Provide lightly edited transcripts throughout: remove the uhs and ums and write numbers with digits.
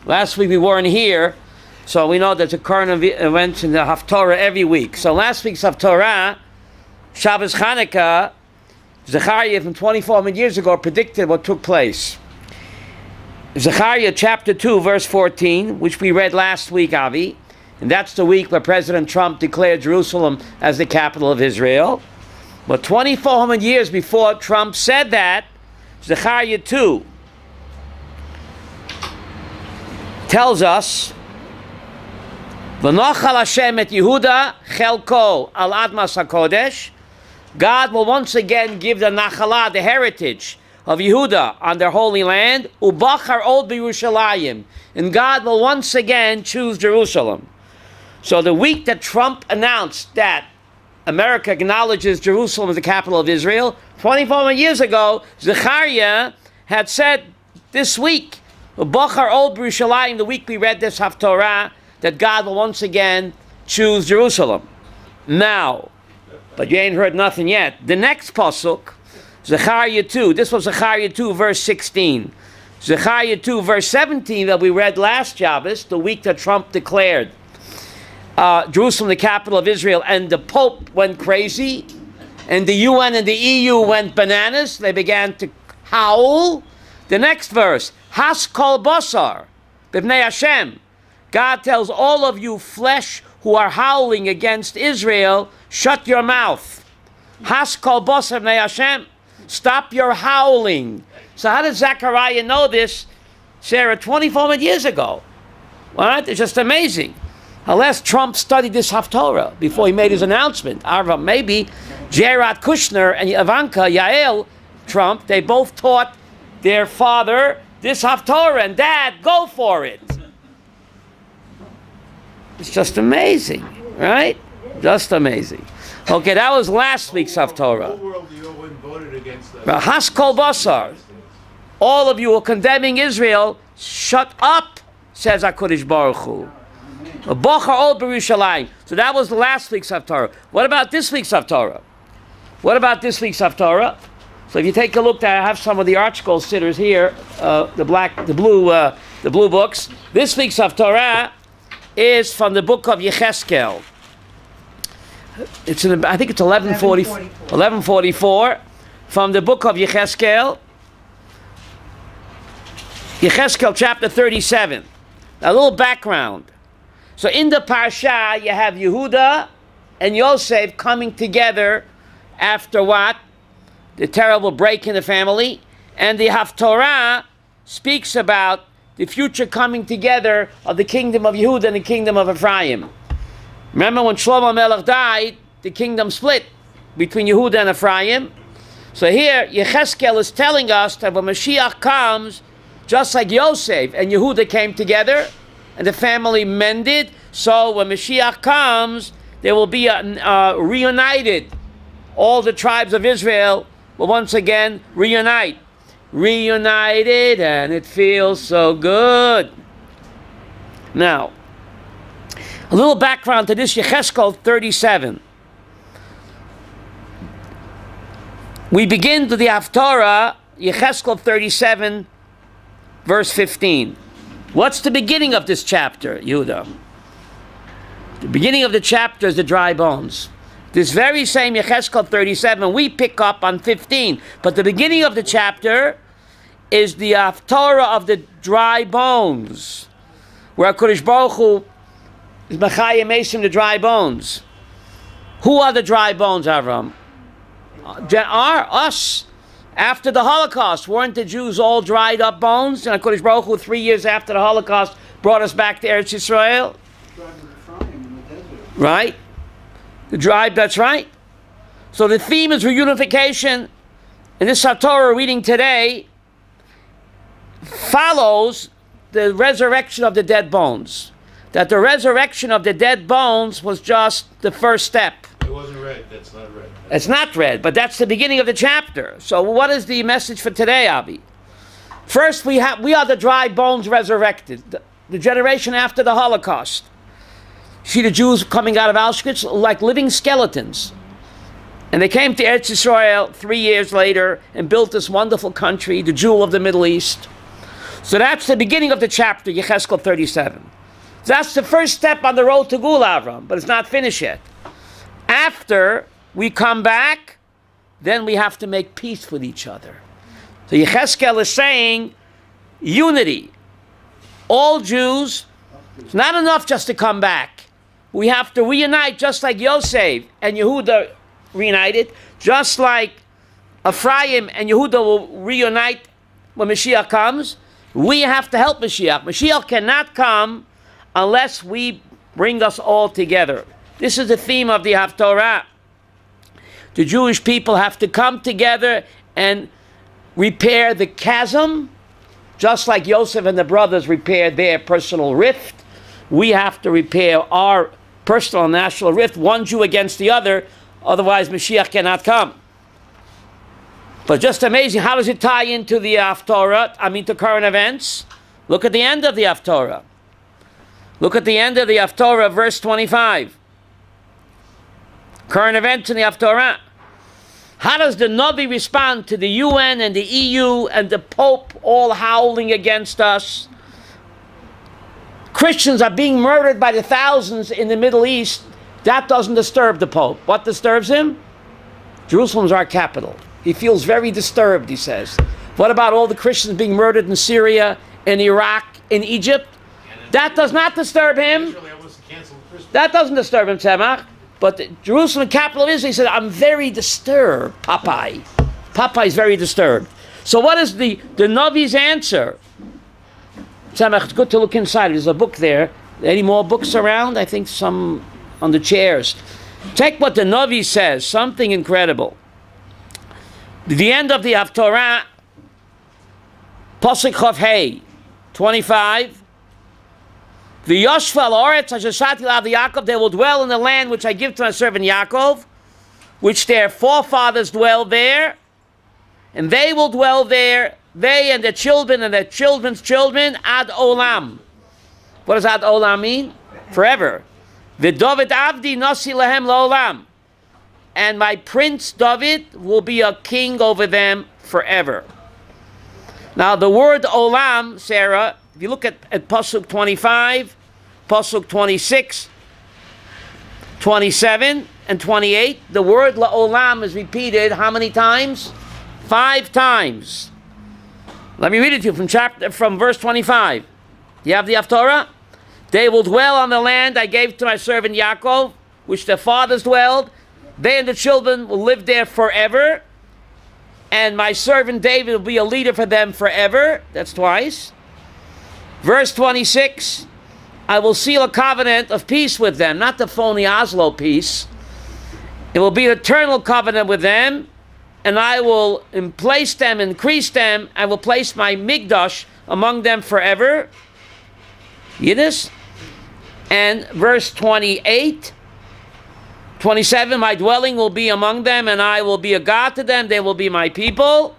Last week we weren't here, so we know there's a current event in the Haftorah every week. So last week's Haftorah, Shabbos Chanukah, Zechariah from 2,400 years ago predicted what took place. Zechariah chapter 2, verse 14, which we read last week, Avi, and that's the week where President Trump declared Jerusalem as the capital of Israel. But 2,400 years before Trump said that, Zechariah 2 tells us, V'nochal Hashem et Yehuda chelko al admas hakodesh. God will once again give the Nachalah, the heritage of Yehuda on their holy land, Ubachar od b'Yerushalayim, and God will once again choose Jerusalem. So the week that Trump announced that America acknowledges Jerusalem as the capital of Israel, 2,400 years ago, Zechariah had said this week, Ubachar od b'Yerushalayim, the week we read this Haftorah, that God will once again choose Jerusalem. Now, but you ain't heard nothing yet. The next pasuk, Zechariah 2, this was Zechariah 2, verse 16. Zechariah 2, verse 17, that we read last Shabbos, the week that Trump declared Jerusalem the capital of Israel, and the Pope went crazy, and the UN and the EU went bananas. They began to howl. The next verse, Has kol basar, b'bnei Hashem. God tells all of you flesh who are howling against Israel, shut your mouth. Has kol basar b'nei Hashem. Stop your howling. So how did Zechariah know this, Sarah, 2,400 years ago? All right, it's just amazing. Unless Trump studied this Haftorah before he made his announcement. Maybe Jared Kushner and Ivanka, Yael Trump, they both taught their father this Haftorah, and Dad, go for it. It's just amazing, right? Just amazing. Okay, that was last week's Haftorah. Haskol Basar. All of you are condemning Israel. Shut up, says HaKadosh Baruch Hu. Bachar od b'Yerushalayim. So that was last week's Haftorah. What about this week's Haftorah? What about this week's Haftorah? So if you take a look, I have some of the ArtScroll sitters here, the blue books. This week's Haftorah is from the book of Yecheskel. It's I think it's 1144 from the book of Yecheskel. Yecheskel chapter 37. A little background. So in the Parshat, you have Yehuda and Yosef coming together after what? The terrible break in the family. And the Haftorah speaks about the future coming together of the kingdom of Yehuda and the kingdom of Ephraim. Remember when Shlomo Melech died, the kingdom split between Yehuda and Ephraim. So here, Yecheskel is telling us that when Mashiach comes, just like Yosef and Yehuda came together, and the family mended, so when Mashiach comes, there will be reunited. All the tribes of Israel will once again reunite. Reunited, and it feels so good. Now, a little background to this Yecheskel 37. We begin to the Haftorah, Yecheskel 37, verse 15. What's the beginning of this chapter, Yehuda? The beginning of the chapter is the dry bones. This very same Yecheskel 37, we pick up on 15. But the beginning of the chapter is the Haftorah of the dry bones, where HaKadosh Baruch Hu is Machayim Mesim, the dry bones. Who are the dry bones, Avram? Are us. After the Holocaust, weren't the Jews all dried up bones? And HaKadosh Baruch Hu, 3 years after the Holocaust, brought us back to Eretz Yisrael? Right? That's right. So the theme is reunification. And this Haftorah we're reading today follows the resurrection of the dead bones. That the resurrection of the dead bones was just the first step. It wasn't read. That's not read. It's not read, but that's the beginning of the chapter. So what is the message for today, Abi? First, we are the dry bones resurrected. The generation after the Holocaust. See the Jews coming out of Auschwitz like living skeletons. And they came to Eretz Yisrael 3 years later and built this wonderful country, the jewel of the Middle East. So that's the beginning of the chapter, Yecheskel 37. That's the first step on the road to Gula, Avram, but it's not finished yet. After we come back, then we have to make peace with each other. So Yecheskel is saying unity. All Jews, it's not enough just to come back. We have to reunite just like Yosef and Yehuda reunited, just like Ephraim and Yehuda will reunite when Mashiach comes. We have to help Mashiach. Mashiach cannot come unless we bring us all together. This is the theme of the Haftorah. The Jewish people have to come together and repair the chasm, just like Yosef and the brothers repaired their personal rift. We have to repair our personal and national rift, one Jew against the other, otherwise Mashiach cannot come. But just amazing, how does it tie into the Haftorah, to current events? Look at the end of the Haftorah. Look at the end of the Haftorah, verse 25. Current events in the Haftorah. How does the Navi respond to the UN and the EU and the Pope all howling against us? Christians are being murdered by the thousands in the Middle East. That doesn't disturb the Pope. What disturbs him? Jerusalem's our capital. He feels very disturbed, he says. What about all the Christians being murdered in Syria, in Iraq, in Egypt? That does not disturb him. That doesn't disturb him, Tzemach. But the Jerusalem, capital of Israel, he said, I'm very disturbed, Popeye. Popeye is very disturbed. So what is the Navi's answer? Tzemach, it's good to look inside. There's a book there. Any more books around? I think some on the chairs. Check what the Navi says. Something incredible. The end of the Haftorah, Pasuk Chav Hey, 25. V'yoshva al-oretz asher shati lav Yaakov, they will dwell in the land which I give to my servant Yaakov, which their forefathers dwell there, and they will dwell there, they and their children and their children's children, ad olam. What does ad olam mean? Forever. V'David avdi nasi lahem la'olam. And my prince David will be a king over them forever. Now the word olam, Sarah, if you look at Pasuk 25, Pasuk 26, 27, and 28, the word la'olam is repeated how many times? 5 times. Let me read it to you from verse 25. You have the Haftorah? They will dwell on the land I gave to my servant Yaakov, which their fathers dwelled. They and the children will live there forever. And my servant David will be a leader for them forever. That's twice. Verse 26, I will seal a covenant of peace with them, not the phony Oslo peace. It will be an eternal covenant with them, and I will place them, increase them, I will place my Migdash among them forever. Yiddish. And verse 28, 27, my dwelling will be among them, and I will be a God to them, they will be my people.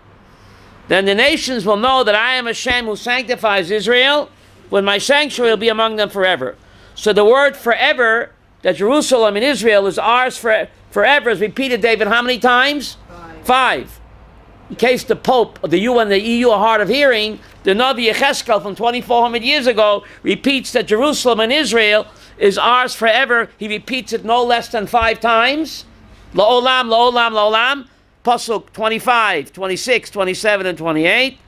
Then the nations will know that I am Hashem who sanctifies Israel, when my sanctuary will be among them forever. So the word forever, that Jerusalem and Israel is ours forever, is repeated, David, how many times? 5. In case the Pope, the UN, the EU are hard of hearing, the Navi Yecheskel from 2,400 years ago repeats that Jerusalem and Israel is ours forever. He repeats it no less than 5 times. La'olam, la'olam, la'olam. Pasuk 25, 26, 27, and 28.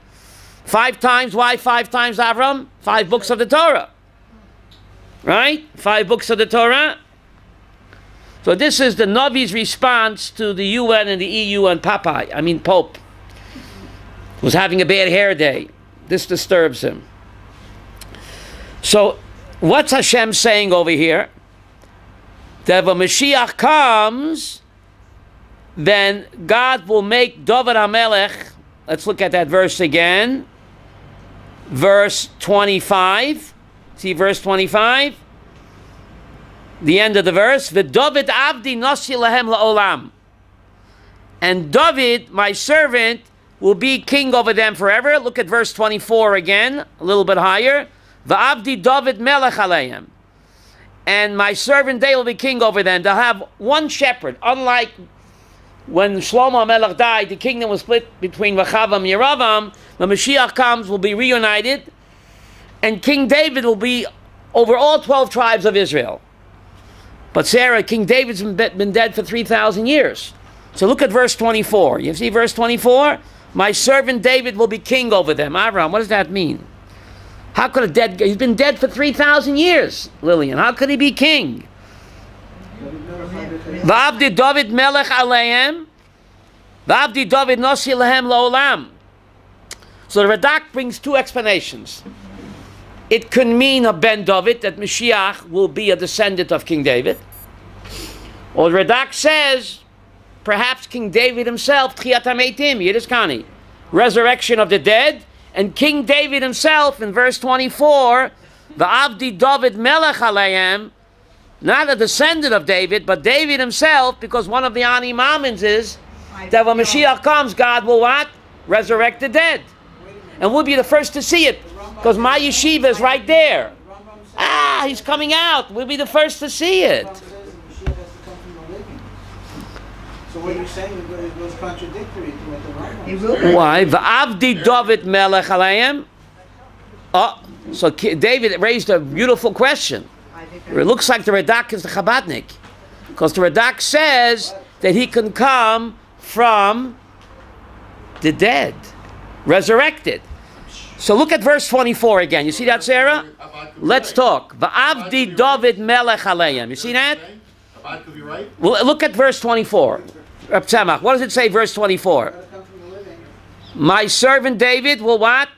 5 times. Why 5 times, Avram? 5 books of the Torah. Right? 5 books of the Torah. So this is the Navi's response to the UN and the EU and Pope, who's having a bad hair day. This disturbs him. So what's Hashem saying over here? That when Mashiach comes, then God will make David HaMelech. Let's look at that verse again. Verse 25. See verse 25? The end of the verse. V'David avdi nasi lahem la'olam. And David, my servant, will be king over them forever. Look at verse 24 again, a little bit higher. V'avdi David melech aleim. And my servant David will be king over them. They'll have one shepherd. Unlike when Shlomo Melech died, the kingdom was split between Rechavam and Yeravam. When Mashiach comes, will be reunited. and King David will be over all 12 tribes of Israel. But Sarah, King David's been dead for 3,000 years. So look at verse 24. You see verse 24? My servant David will be king over them. Avraham, what does that mean? How could a dead guy, he's been dead for 3,000 years, Lillian. How could he be king? V'avdi David melech aleim, v'avdi David nosi lehem la'olam. So the Radak brings two explanations. It could mean a Ben David, that Mashiach will be a descendant of King David. Or the Radak says, perhaps King David himself, Tchiat HaMeitim, Yiddishkani, resurrection of the dead, and King David himself, in verse 24, V'avdi David melech aleim, not a descendant of David, but David himself, because one of the Ani Mamins is that when Mashiach comes, God will what? Resurrect the dead. And we'll be the first to see it, because my yeshiva is right there. Ah, he's coming out. We'll be the first to see it. So what you're saying was contradictory to what the Rambam. Why? V'avdi David melech aleim. Oh, so David raised a beautiful question. It looks like the Radak is the Chabadnik, because the Radak says that he can come from the dead, resurrected. So look at verse 24 again. You see that, Sarah? Let's talk. Va'avdi David melech aleim. You see that? Well, look at verse 24. Reb Tzemach, what does it say, verse 24? My servant David will what?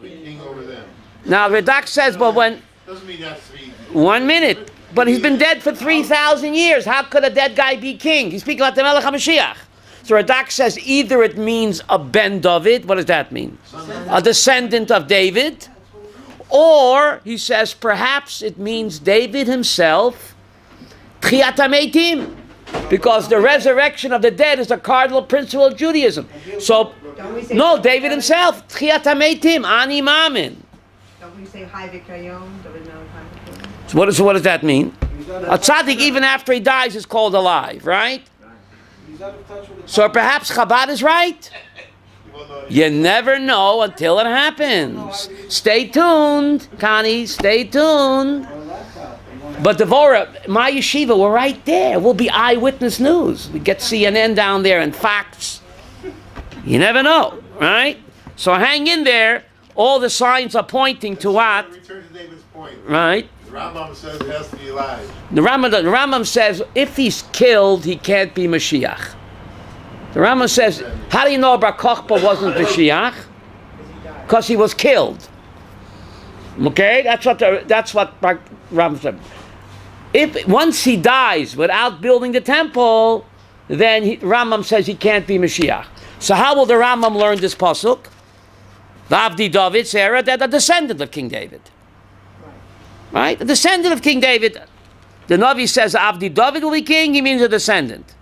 King over them. Now, the Radak says, but when... Doesn't mean that's 1 minute. But he's been dead for 3,000 years. How could a dead guy be king? He's speaking about the Melech HaMashiach. So Radak says either it means a Ben David. What does that mean? A descendant of David. Or, he says, perhaps it means David himself. Tchiat HaMeitim. Because the resurrection of the dead is a cardinal principle of Judaism. So, no, David himself. Tchiat HaMeitim. Ani Mamin. Don't we say Hai Vikayom? So what does that mean? A tzaddik, even after he dies, is called alive, right? So perhaps Chabad is right. You never know until it happens. Stay tuned, Connie. Stay tuned. But Devorah, my yeshiva, we're right there. We'll be eyewitness news. We get CNN down there and Fox. You never know, right? So hang in there. All the signs are pointing to what? Return to David's point. Right? The Rambam says it has to be alive. The Rambam says if he's killed, he can't be Mashiach. The Rambam says, how do you know Bar Kokhba wasn't Mashiach? Because he was killed. Okay, that's what Rambam said. If once he dies without building the temple, then Rambam says he can't be Mashiach. So how will the Rambam learn this pasuk? V'avdi David, Sarah, that a descendant of King David. Right? A descendant of King David. The Navi says Avdi David will be king, he means a descendant.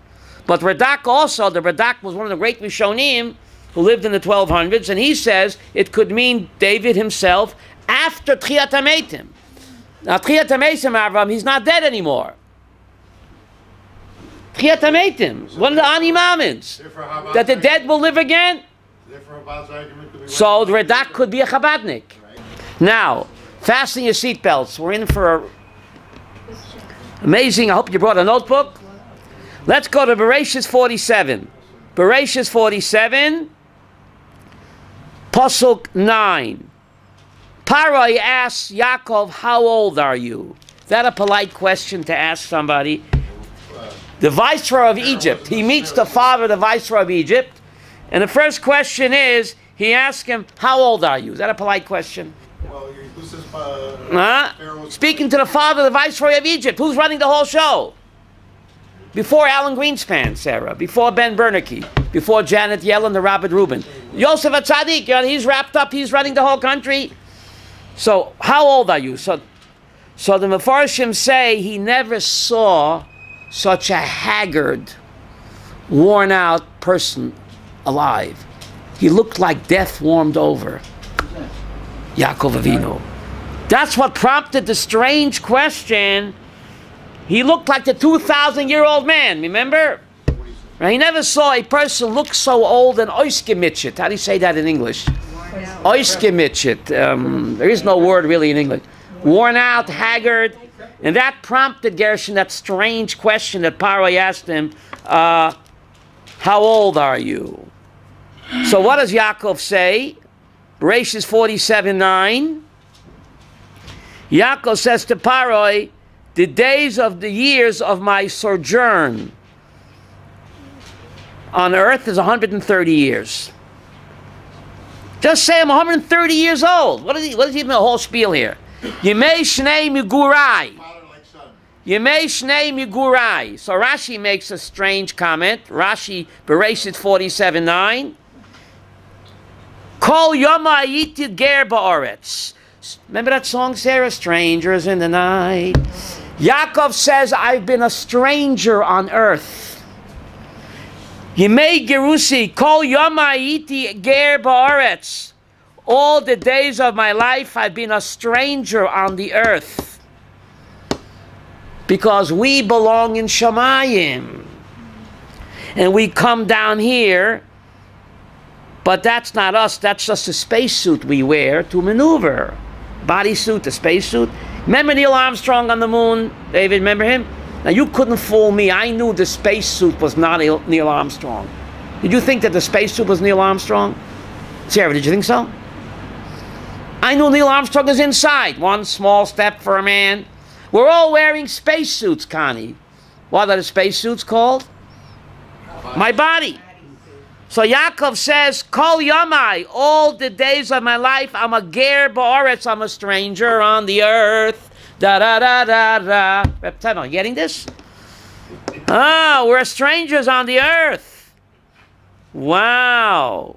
But Radak also, the Radak was one of the great Rishonim who lived in the 1200s, and he says it could mean David himself after Tchiat HaMeitim. Now Tchiat HaMeitim, Avram, he's not dead anymore. Tchiat HaMeitim, one of the Ani Mamins, that the dead will live again. So the Radak could be a Chabadnik. Now, fasten your seatbelts. We're in for amazing. I hope you brought a notebook. Let's go to Bereshis 47. Bereshis 47, Pasuk 9. Parai asks Yaakov, how old are you? Is that a polite question to ask somebody? The viceroy of Egypt. He meets the father of the viceroy of Egypt. And the first question is, he asks him, how old are you? Is that a polite question? Well, who's this, Speaking to the father of the viceroy of Egypt. Who's running the whole show? Before Alan Greenspan, Sarah. Before Ben Bernanke. Before Janet Yellen, the Robert Rubin. Yosef HaTzadik, he's wrapped up. He's running the whole country. So, how old are you? So the Mefarshim say he never saw such a haggard, worn-out person alive. He looked like death warmed over. Yaakov Avinu. That's what prompted the strange question. He looked like the 2,000-year-old man, remember? He never saw a person look so old and oisgemitchet. How do you say that in English? Oiskimitchit. There is no word really in English. Worn out, haggard. And that prompted Gershon that strange question that Paro asked him, how old are you? So what does Yaakov say? Bereshis 47:9. Yaakov says to Paro, the days of the years of my sojourn on earth is 130 years. Just say I'm 130 years old. What is even the whole spiel here? Yemei Shnei Migurai. Yemei Shnei Migurai. So Rashi makes a strange comment. Rashi, Bereshit 47:9. Kol Yoma Ayiti Ger Ba'aretz. Remember that song, Sarah? Strangers in the night. Yaakov says, I've been a stranger on earth. Yemei Gerusi, Kol Yoma Ayiti Ger Ba'aretz. All the days of my life I've been a stranger on the earth. Because we belong in Shamayim. And we come down here, but that's not us, that's just a spacesuit we wear to maneuver. Bodysuit, a spacesuit. Remember Neil Armstrong on the moon? David, remember him? Now you couldn't fool me. I knew the spacesuit was not Neil Armstrong. Did you think that the spacesuit was Neil Armstrong? Sarah, did you think so? I knew Neil Armstrong was inside. One small step for a man. We're all wearing spacesuits, Connie. What are the spacesuits called? My body. So Yaakov says, Kol Yamai, all the days of my life, I'm a ger ba'aretz, I'm a stranger on the earth. Da da da da da. Reb Tevon, getting this? Ah, we're strangers on the earth. Wow.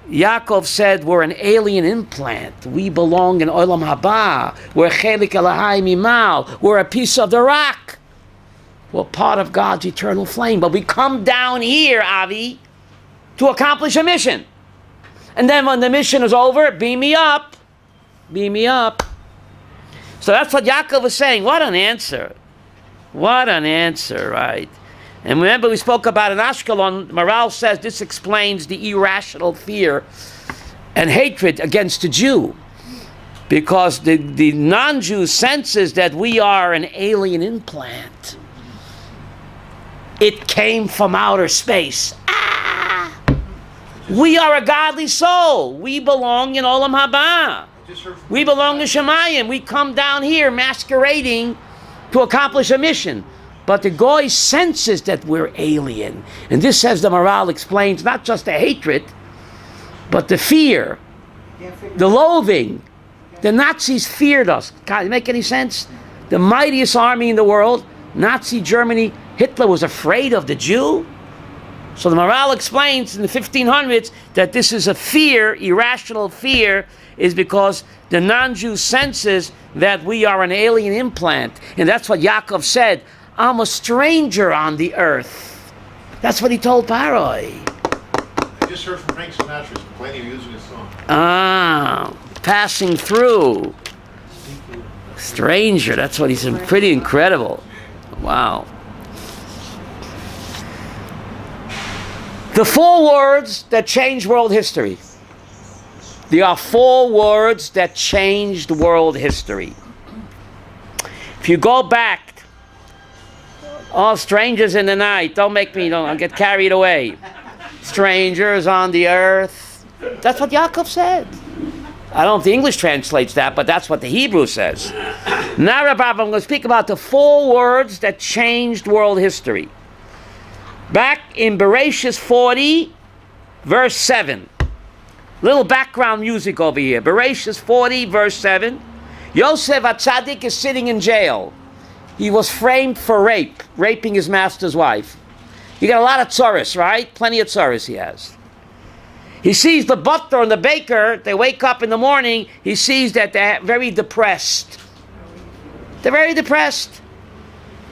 Yaakov said, we're an alien implant. We belong in Olam Haba. We're chelik elahai mimal. We're a piece of the rock. We're part of God's eternal flame. But we come down here, Avi, to accomplish a mission. And then when the mission is over, beam me up. Beam me up. So that's what Yaakov was saying. What an answer. What an answer, right? And remember we spoke about in Ashkelon, Maral says this explains the irrational fear and hatred against the Jew. Because the non-Jew senses that we are an alien implant. It came from outer space. Ah! We are a godly soul. We belong in Olam Haba. We belong to Shemayim. We come down here masquerading to accomplish a mission. But the Goy senses that we're alien. And this, as the Maral explains, not just the hatred, but the fear, the loathing. The Nazis feared us. Can it make any sense? The mightiest army in the world, Nazi Germany, Hitler was afraid of the Jew. So the Maral explains in the 1500s that this is a fear, irrational fear, is because the non-Jew senses that we are an alien implant. And that's what Yaakov said. I'm a stranger on the earth. That's what he told Paroi. I just heard from Frank Sinatra complaining of using his song. Ah, passing through. Stranger, that's what he said. Pretty incredible. Wow. The 4 words that changed world history. There are 4 words that changed world history. If you go back, strangers in the night, don't get carried away. Strangers on the earth. That's what Yaakov said. I don't know if the English translates that, but that's what the Hebrew says. Now, Rabbi, I'm going to speak about the 4 words that changed world history. Back in Bereshis 40, verse 7. Little background music over here. Bereshis 40, verse 7. Yosef HaTzadik is sitting in jail. He was framed for raping his master's wife. You got a lot of tzoros, right? Plenty of tzoros he has. He sees the butler and the baker, they wake up in the morning, he sees that they're very depressed. They're very depressed.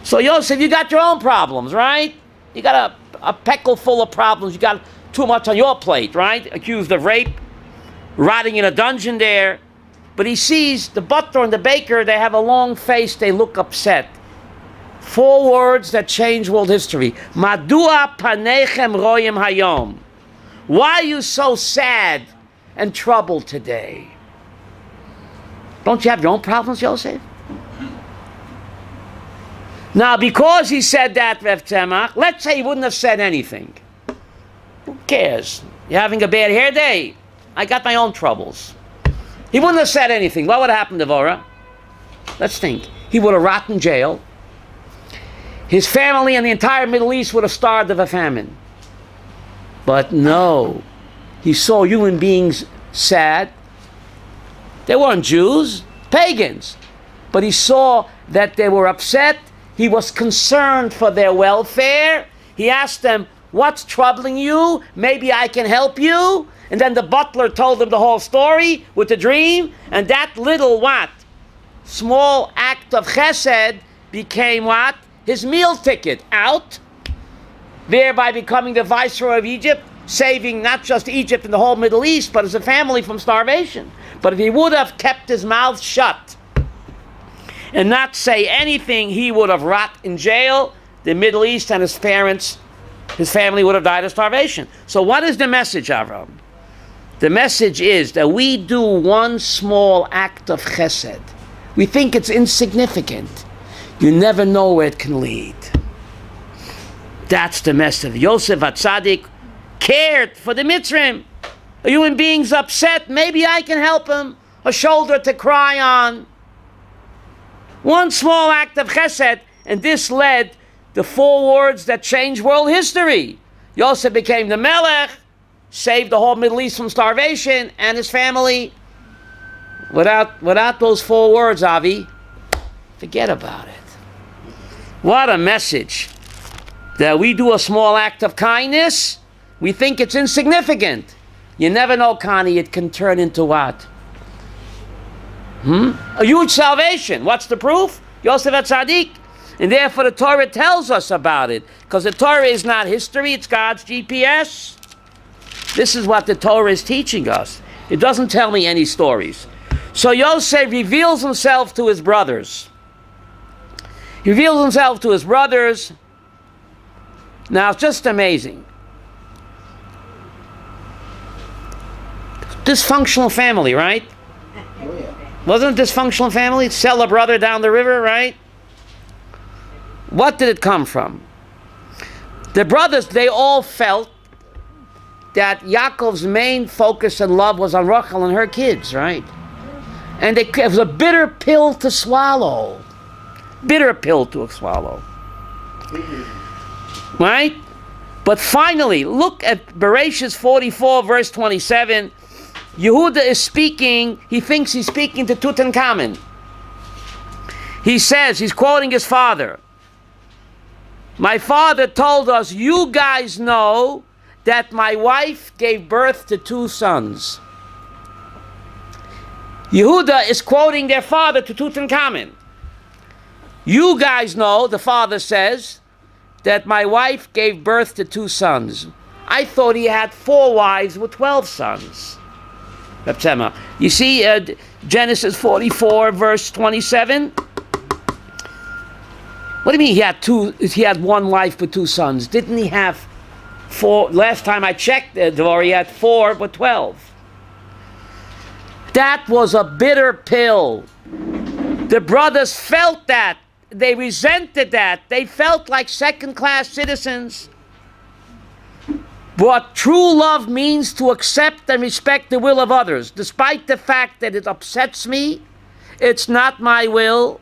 So Yosef, you got your own problems, right? You got a peckle full of problems. You got too much on your plate, right? Accused of rape, rotting in a dungeon there. But he sees the butler and the baker, they have a long face, they look upset. 4 words that change world history. Madua panechem royim hayom. Why are you so sad and trouble today. Don't you have your own problems, Yosef? Now, because he said that, Rev Tzemach, let's say he wouldn't have said anything. Who cares? You're having a bad hair day? I got my own troubles. He wouldn't have said anything. What would have happened to Vorah? Let's think. He would have rotted in jail. His family and the entire Middle East would have starved of a famine. But no. He saw human beings sad. They weren't Jews, pagans. But he saw that they were upset. He was concerned for their welfare. He asked them, what's troubling you? Maybe I can help you. And then the butler told him the whole story with the dream. And that little what? Small act of chesed became what? His meal ticket out. Thereby becoming the viceroy of Egypt. Saving not just Egypt and the whole Middle East, but as a family from starvation. But if he would have kept his mouth shut and not say anything, he would have rot in jail. The Middle East and his parents, his family would have died of starvation. So what is the message, Avram? The message is that we do one small act of chesed. We think it's insignificant. You never know where it can lead. That's the message. Yosef HaTzadik cared for the Mitzrim. A human being's upset, maybe I can help him. A shoulder to cry on. One small act of chesed, and this led to 4 words that changed world history. Yosef became the Melech, saved the whole Middle East from starvation, and his family. Without those 4 words, Avi, forget about it. What a message. That we do a small act of kindness, we think it's insignificant. You never know, Connie, it can turn into what? A huge salvation. What's the proof? Yosef HaTzadik. And therefore the Torah tells us about it. Because the Torah is not history, it's God's GPS. This is what the Torah is teaching us. It doesn't tell me any stories. So Yosef reveals himself to his brothers. He reveals himself to his brothers. Now it's just amazing. Dysfunctional family, right? Oh, yeah. Wasn't it a dysfunctional family? Sell a brother down the river, right? What did it come from? The brothers, they all felt that Yaakov's main focus and love was on Rachel and her kids, right? And it was a bitter pill to swallow. Bitter pill to swallow. Right? But finally, look at Bereshit 44, verse 27. Yehuda is speaking, he thinks he's speaking to Tutankhamen. He says, he's quoting his father. My father told us, you guys know that my wife gave birth to 2 sons. Yehuda is quoting their father to Tutankhamen. You guys know, the father says, that my wife gave birth to 2 sons. I thought he had 4 wives with 12 sons. You see Genesis 44, verse 27? What do you mean he had 1 wife with 2 sons? Didn't he have 4? Last time I checked, he had 4 with 12. That was a bitter pill. The brothers felt that. They resented that. They felt like second-class citizens. What true love means to accept and respect the will of others, despite the fact that it upsets me, it's not my will.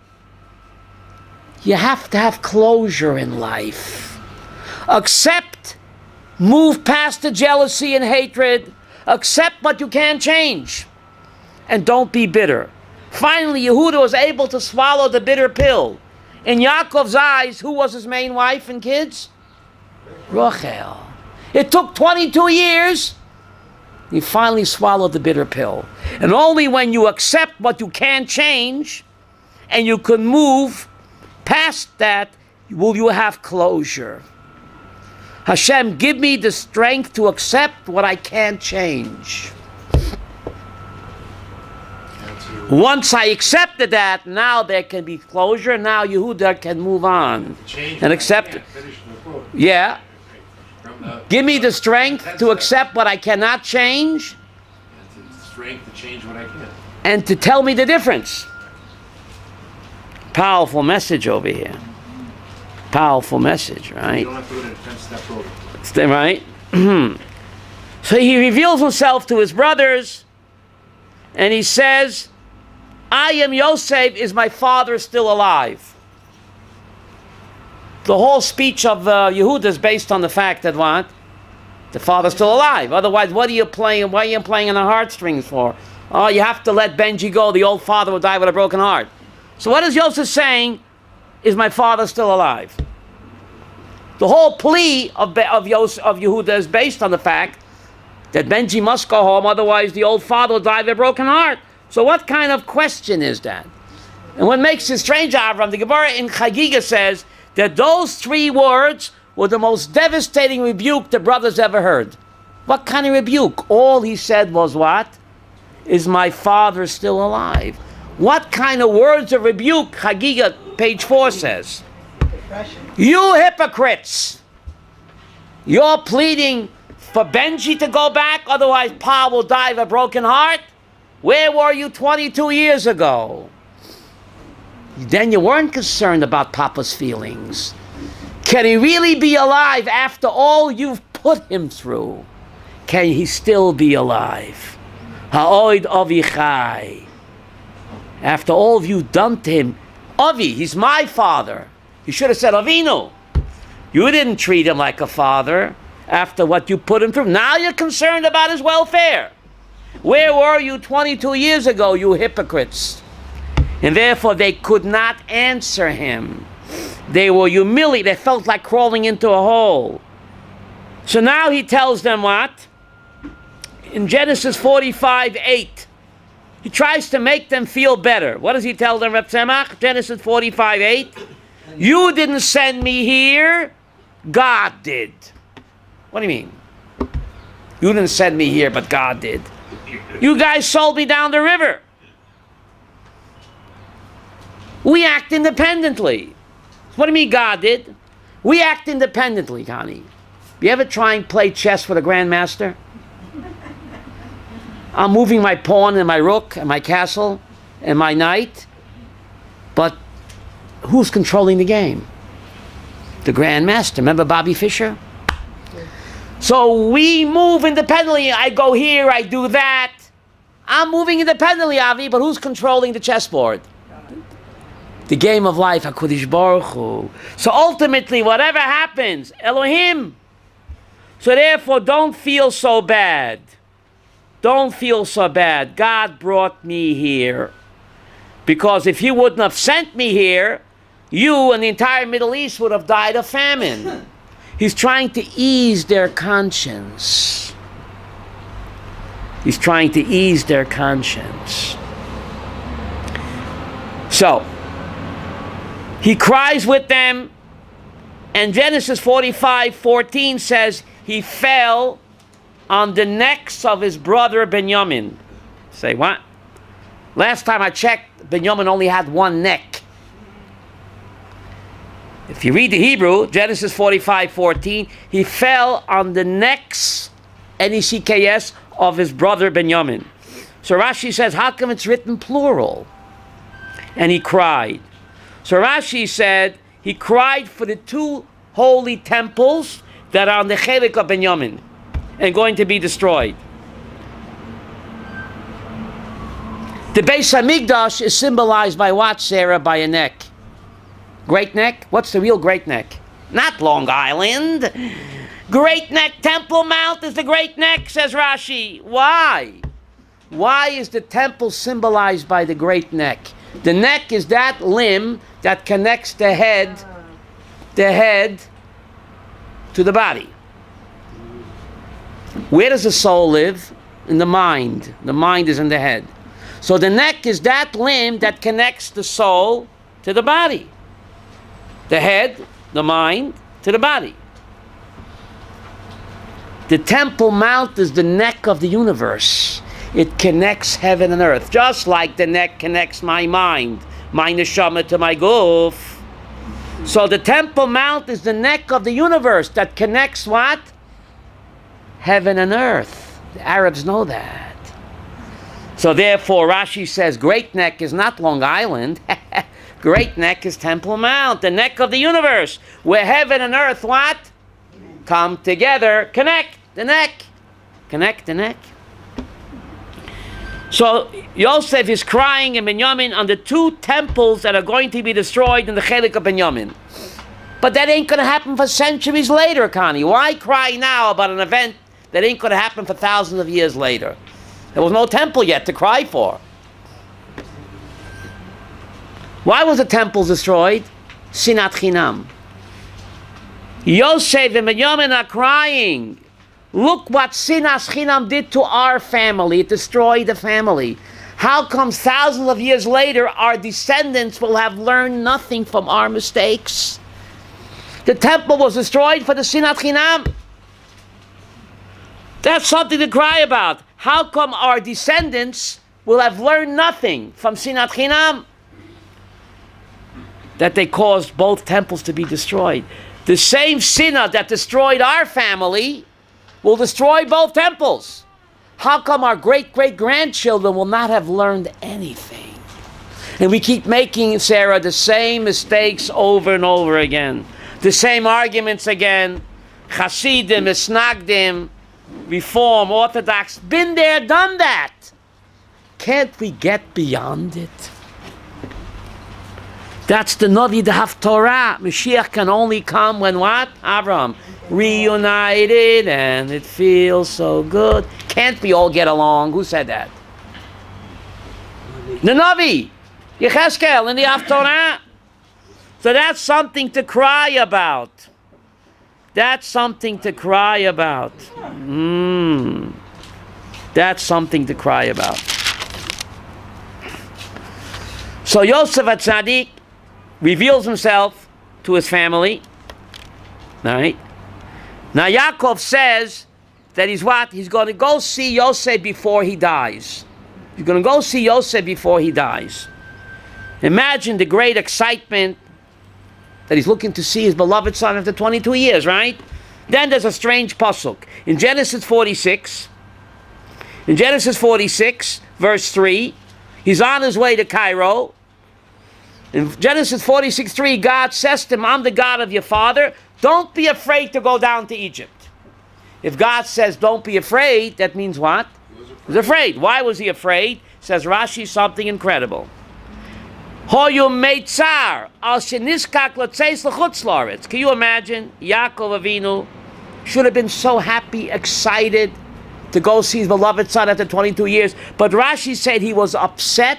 You have to have closure in life. Accept, move past the jealousy and hatred, accept what you can't change, and don't be bitter. Finally, Yehuda was able to swallow the bitter pill. In Yaakov's eyes, who was his main wife and kids? Rachel. It took 22 years. He finally swallowed the bitter pill. And only when you accept what you can't change and you can move past that will you have closure. Hashem, give me the strength to accept what I can't change. Once I accepted that, now there can be closure. Now Yehuda can move on and accept it. Yeah. Give me the strength to accept what I cannot change strength to change what I can. And to tell me the difference. Powerful message over here. Powerful message, right? You don't have to go to 10 steps over. Right? So he reveals himself to his brothers, and he says, I am Yosef, is my father still alive? The whole speech of Yehuda is based on the fact that what? The father's still alive. Otherwise, what are you playing? Why are you playing on the heartstrings for? Oh, you have to let Benji go. The old father will die with a broken heart. So what is Yosef saying? Is my father still alive? The whole plea of Yehuda is based on the fact that Benji must go home, otherwise the old father will die with a broken heart. So what kind of question is that? And what makes it strange, Avram, the Gemara in Chagiga says that those 3 words were the most devastating rebuke the brothers ever heard. What kind of rebuke? All he said was what? Is my father still alive? What kind of words of rebuke? Chagiga, page 4 says. You hypocrites! You're pleading for Benji to go back, otherwise Pa will die of a broken heart? Where were you 22 years ago? Then you weren't concerned about Papa's feelings. Can he really be alive after all you've put him through? Can he still be alive? Ha'oid Avichai. After all you've done to him, Avi, he's my father. You should have said Avinu. You didn't treat him like a father after what you put him through. Now you're concerned about his welfare. Where were you 22 years ago, you hypocrites? And therefore they could not answer him. They were humiliated. They felt like crawling into a hole. So now he tells them what? In Genesis 45:8. He tries to make them feel better. What does he tell them, Reb Tzemach? Genesis 45:8. You didn't send me here, God did. What do you mean? You didn't send me here, but God did. You guys sold me down the river. We act independently. What do you mean God did? We act independently, Connie. You ever try and play chess with a grandmaster? I'm moving my pawn and my rook and my castle and my knight, but who's controlling the game? The grandmaster. Remember Bobby Fischer? So we move independently. I go here, I do that. I'm moving independently, Avi, but who's controlling the chessboard? The game of life, HaKadosh Baruch Hu. So ultimately, whatever happens, Elohim. So therefore, don't feel so bad. Don't feel so bad. God brought me here. Because if he wouldn't have sent me here, you and the entire Middle East would have died of famine. He's trying to ease their conscience. He's trying to ease their conscience. So, he cries with them, and Genesis 45:14 says, he fell on the necks of his brother Benjamin. Say what? Last time I checked, Benjamin only had one neck. If you read the Hebrew, Genesis 45:14, he fell on the necks, N-E-C-K-S, of his brother Benjamin. So Rashi says, how come it's written plural? And he cried. So Rashi said, he cried for the 2 holy temples that are on the Chelik of Benjamin and going to be destroyed. The Beis HaMikdash is symbolized by what, Sarah? By a neck. Great neck? What's the real Great Neck? Not Long Island. Great Neck Temple Mount is the Great Neck, says Rashi. Why? Why is the temple symbolized by the Great Neck? The neck is that limb that connects the head to the body. Where does the soul live? In the mind. The mind is in the head. So the neck is that limb that connects the soul to the body. The head, the mind, to the body. The Temple Mount is the neck of the universe. It connects heaven and earth, just like the neck connects my mind, my neshama to my guf. So the Temple Mount is the neck of the universe that connects what? Heaven and earth. The Arabs know that. So therefore, Rashi says Great Neck is not Long Island. Great Neck is Temple Mount, the neck of the universe, where heaven and earth, what? Come together. Connect the neck. Connect the neck. So Yosef is crying in Binyamin on the two temples that are going to be destroyed in the Chelik of Binyamin. But that ain't going to happen for centuries later, Connie. Why cry now about an event that ain't going to happen for thousands of years later? There was no temple yet to cry for. Why was the temple destroyed? Sinat Chinam. Yosef and Binyamin are crying. Look what Sinas Chinam did to our family. It destroyed the family. How comes thousands of years later our descendants will have learned nothing from our mistakes? The temple was destroyed for the Sinat Chinam. That's something to cry about. How come our descendants will have learned nothing from Sinat Chinam? That they caused both temples to be destroyed. The same sinah that destroyed our family will destroy both temples. How come our great-great-grandchildren will not have learned anything? And we keep making, Sarah, the same mistakes over and over again. The same arguments again. Hasidim, Esnagdim, Reform, Orthodox. Been there, done that. Can't we get beyond it? That's the Navi, the Haftorah. Mashiach can only come when what? Abraham. Reunited and it feels so good. Can't we all get along? Who said that? The Navi. Yecheskel in the Haftorah. So that's something to cry about. That's something to cry about. That's something to cry about. So Yosef HaTzadik reveals himself to his family. Right? Now Yaakov says that he's what? He's going to go see Yosef before he dies. He's going to go see Yosef before he dies. Imagine the great excitement that he's looking to see his beloved son after 22 years, right? Then there's a strange pasuk. In Genesis 46, verse 3, he's on his way to Cairo. In Genesis 46:3, God says to him, I'm the God of your father. Don't be afraid to go down to Egypt. If God says don't be afraid, that means what? He was afraid. Why was he afraid? Says Rashi something incredible. Hoyu meitzar al sheniskak l'tzeis l'chutz la'aretz. Can you imagine? Yaakov Avinu should have been so happy, excited to go see his beloved son after 22 years. But Rashi said he was upset,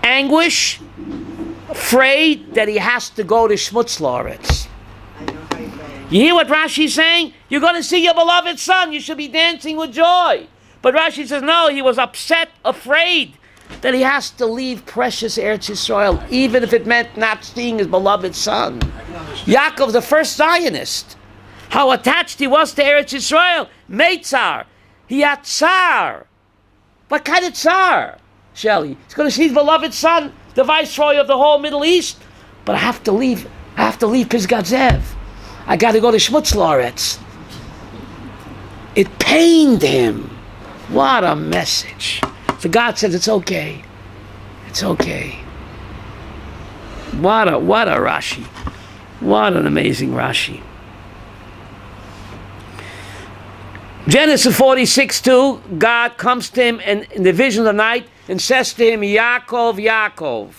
anguish, afraid that he has to go to Shmutz La'aretz. You hear what Rashi's saying? You're going to see your beloved son. You should be dancing with joy. But Rashi says, no, he was upset, afraid that he has to leave precious Eretz Yisrael, even if it meant not seeing his beloved son. Yaakov, the first Zionist, how attached he was to Eretz Yisrael. Meitzar. He had tsar. What kind of tsar? Shelley. He's going to see his beloved son, the viceroy of the whole Middle East. But I have to leave Pisgat Zev. I got to go to Shmutz La'aretz. It pained him. What a message. So God says it's okay. It's okay. What a Rashi. What an amazing Rashi. Genesis 46:2, God comes to him in the vision of the night and says to him, Yaakov, Yaakov.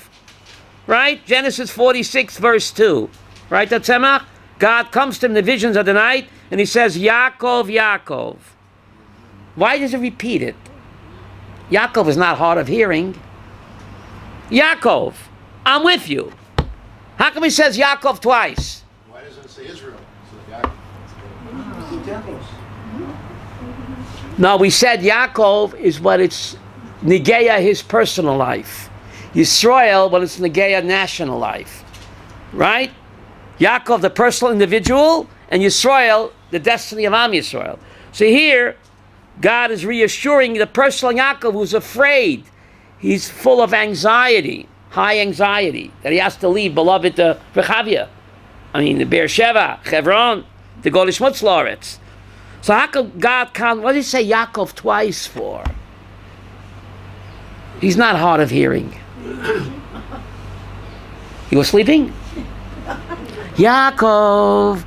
Right? Genesis 46, verse 2. Right, Tzemach? God comes to him in the visions of the night and he says, Yaakov, Yaakov. Why does he repeat it? Yaakov is not hard of hearing. Yaakov, I'm with you. How come he says Yaakov twice? Why doesn't it say Israel? Yaakov. No, we said Yaakov is what it's Negeya, his personal life. Yisrael, what it's Negeya, national life. Right? Yaakov, the personal individual, and Yisrael, the destiny of Am Yisrael. So here, God is reassuring the personal Yaakov who's afraid. He's full of anxiety, high anxiety, that he has to leave beloved Rechavia. The Beersheba, Hebron, to go to Shmutz La'aretz. So how come God can't, what did he say Yaakov twice for? He's not hard of hearing. You were sleeping? Yaakov.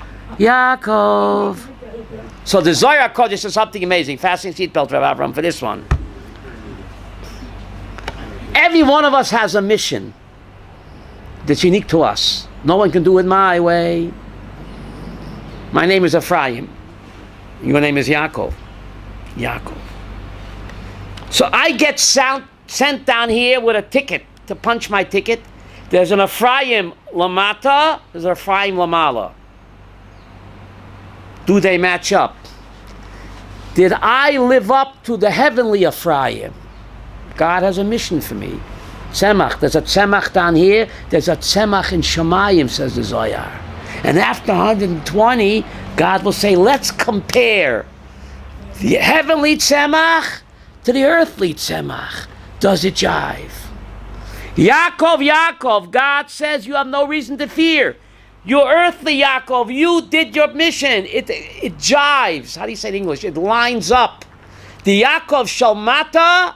So the Zohar Kodesh says something amazing. Fasten seatbelt, Rabbi Avram, for this one. Every one of us has a mission that's unique to us. No one can do it my way. My name is Ephraim. Your name is Yaakov. So I get sent down here with a ticket to punch my ticket. There's an Ephraim Lamata, there's an Ephraim Lamala. Do they match up? Did I live up to the heavenly Ephraim? God has a mission for me. Tzemach, there's a tzemach down here, there's a tzemach in Shemayim, says the Zohar. And after 120, God will say, let's compare the heavenly tzemach to the earthly tzemach. Does it jive? Yaakov, God says you have no reason to fear. You're earthly Yaakov, you did your mission. It jives. How do you say it in English? It lines up. The Yaakov Shalmata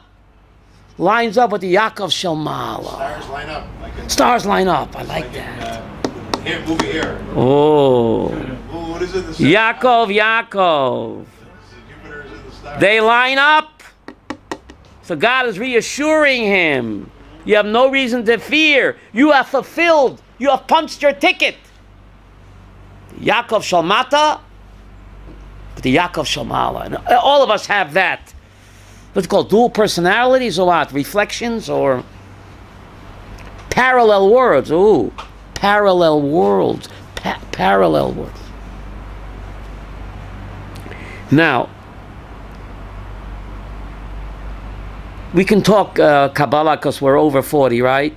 lines up with the Yaakov Shalmala. Stars line up. Stars line up. I like that. Here, move it here. Oh. What is it? Yaakov. Jupiter is in the stars. They line up. So God is reassuring him. You have no reason to fear. You have fulfilled. You have punched your ticket. Yaakov Shalmata, but the Yaakov Shalmala. And all of us have that. What's called dual personalities or what? Reflections or parallel worlds. Ooh, parallel worlds. Parallel worlds. Now, we can talk Kabbalah because we're over 40, right?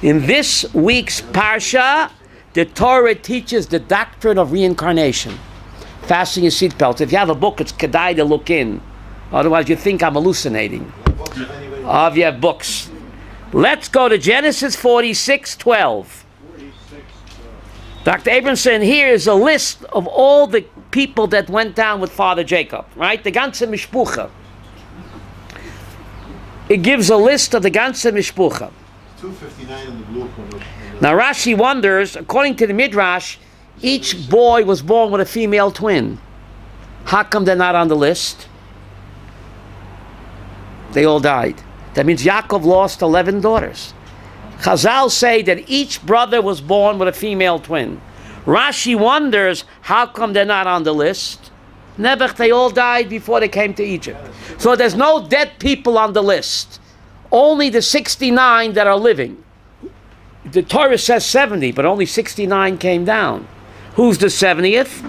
In this week's Parsha, the Torah teaches the doctrine of reincarnation. Fasten your seatbelts. If you have a book, it's kedai to look in. Otherwise, you think I'm hallucinating. If you have books. Let's go to Genesis 46:12. Dr. Abramson, here is a list of all the people that went down with Father Jacob, right? The ganze Mishpucha. It gives a list of the ganze Mishpucha. 259 in the blue corner. Now Rashi wonders, according to the Midrash, each boy was born with a female twin. How come they're not on the list? They all died. That means Yaakov lost 11 daughters. Chazal say that each brother was born with a female twin. Rashi wonders, how come they're not on the list? Nebuch, they all died before they came to Egypt. So there's no dead people on the list. Only the 69 that are living. The Torah says 70, but only 69 came down. Who's the 70th?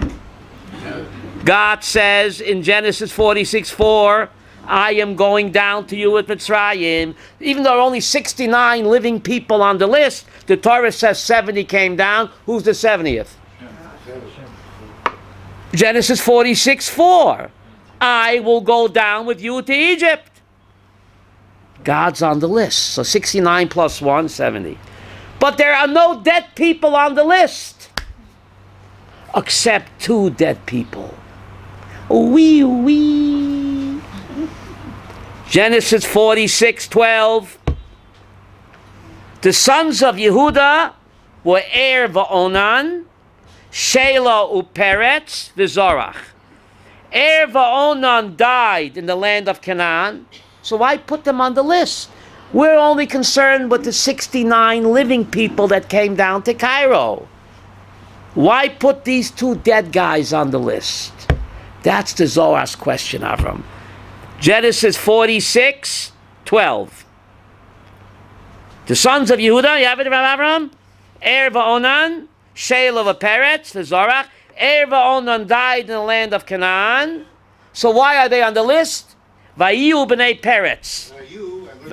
God says in Genesis 46:4, I am going down to you with Mitzrayim. Even though there are only 69 living people on the list, the Torah says 70 came down. Who's the 70th? Genesis 46:4. I will go down with you to Egypt. God's on the list. So 69 plus 1, 70. But there are no dead people on the list. Except 2 dead people. Wee. Genesis 46:12. The sons of Yehuda were Va'onan, Shelah uPeretz, V'Zorach. Va'onan died in the land of Canaan, so why put them on the list? We're only concerned with the 69 living people that came down to Cairo. Why put these 2 dead guys on the list? That's the Zohar's question, Avram. Genesis 46:12. The sons of Yehuda, you have it, Avram? Va'onan, Shelah uPeretz, V'Zorach. Va'onan died in the land of Canaan. So why are they on the list? Vayu b'nei Peretz.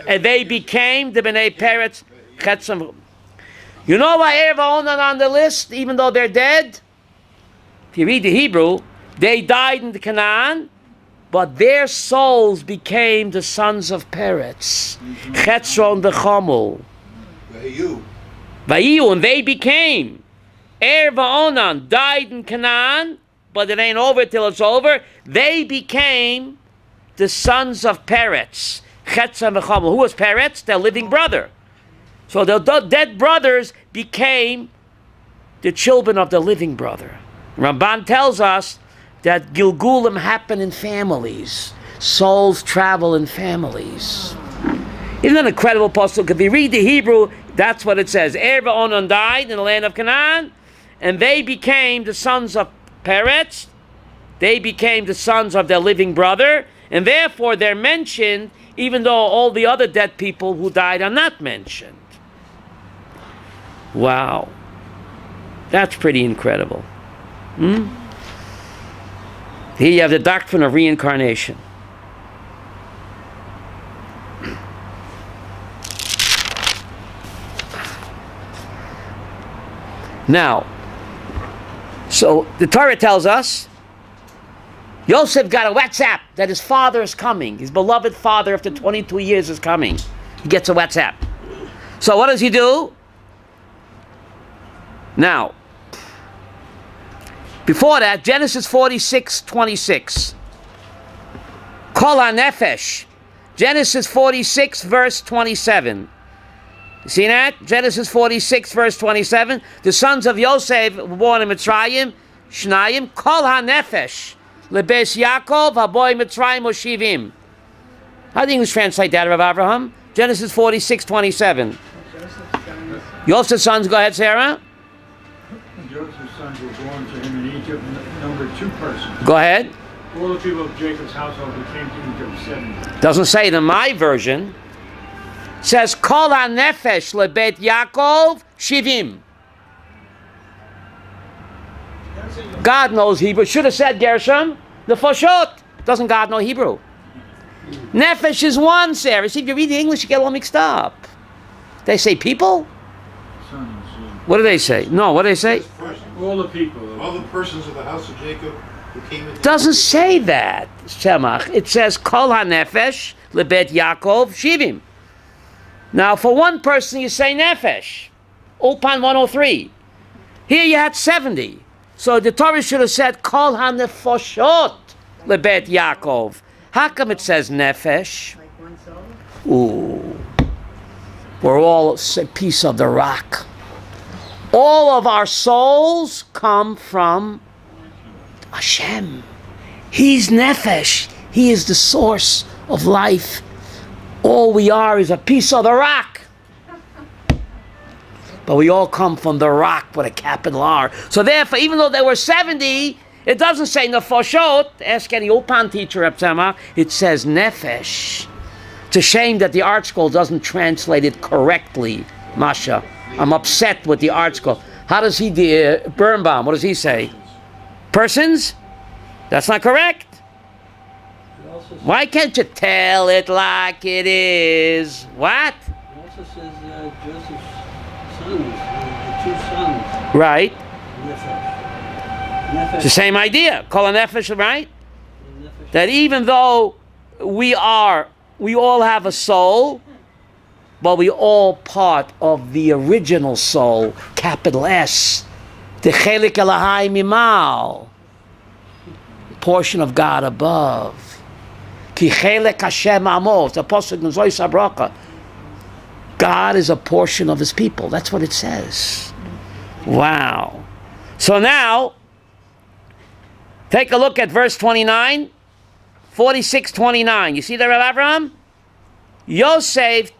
And they became the b'nei Peretz. You know why Va'onan on the list, even though they're dead? If you read the Hebrew, they died in the Canaan, but their souls became the sons of Peretz. Chetzron v'Chomul. Vayu, and they became. Va'onan died in Canaan, but it ain't over till it's over. They became the sons of Peretz. Chetzah Mechamel. Who was Peretz? Their living brother. So the dead brothers became the children of the living brother. Ramban tells us that Gilgulim happen in families. Souls travel in families. Isn't that an incredible pasuk? If you read the Hebrew, that's what it says. Erva Onan died in the land of Canaan, and they became the sons of Peretz. They became the sons of their living brother, and therefore they're mentioned, even though all the other dead people who died are not mentioned. Wow. That's pretty incredible. Here you have the doctrine of reincarnation. Now, so the Torah tells us Yosef got a WhatsApp that his father is coming. His beloved father after 22 years is coming. He gets a WhatsApp. So what does he do? Now, before that, Genesis 46:26. Kol HaNefesh. Genesis 46, verse 27. You see that? Genesis 46, verse 27. The sons of Yosef were born in Mitzrayim, Shnayim, Kol HaNefesh, Lebes Yaakov, Haboy Mitzrayim Oshivim. How do the English translate that, Rabbi Abraham? Genesis 46, 27. Yosef's sons, go ahead, Sarah. Joseph's sons were born to him in Egypt, numbered 2 persons. Go ahead. All the people of Jacob's household who came to Egypt, 70. Doesn't say it in my version. It says, Kol HaNefesh lebet Yaakov Shivim. God knows Hebrew. Should have said Gershom, the Foshot. Doesn't God know Hebrew? Nefesh is one, Sarah. See, if you read the English, you get all mixed up. They say people? Sons, What do they say? No, what do they say? all the people. All the persons of the house of Jacob who came into Doesn't say that, Shemach. It says, Kol HaNefesh lebet Yaakov Shivim. Now, for one person, you say Nefesh. Ulpan 103. Here you had 70. So the Torah should have said, Kol HaNefoshot lebet Yaakov. How come it says Nefesh? Like one soul? Ooh. We're all a piece of the rock. All of our souls come from Hashem. He's Nefesh. He is the source of life. All we are is a piece of the rock. But we all come from the rock with a capital R. So therefore, even though there were 70, it doesn't say Nefoshot. Ask any Ulpan teacher, Epsema. It says Nefesh. It's a shame that the Art Scroll doesn't translate it correctly, Masha. I'm upset with the Art Scroll. How does he do? Birnbaum, what does he say? Persons? That's not correct. Why can't you tell it like it is? What? It also says Joseph's sons, the 2 sons. Right. Nefesh. It's the same idea. Kol HaNefesh, right? Nefesh. That even though we all have a soul, but we all part of the original soul, capital S, the Chelik Elahai Mimal, portion of God above. Ki Chelik Hashem Amo, it's a pasuk in Zoy Sabraka. God is a portion of his people. That's what it says. Wow. So now, take a look at verse 29, 46:29. You see that, Rabbi Abraham? Yosef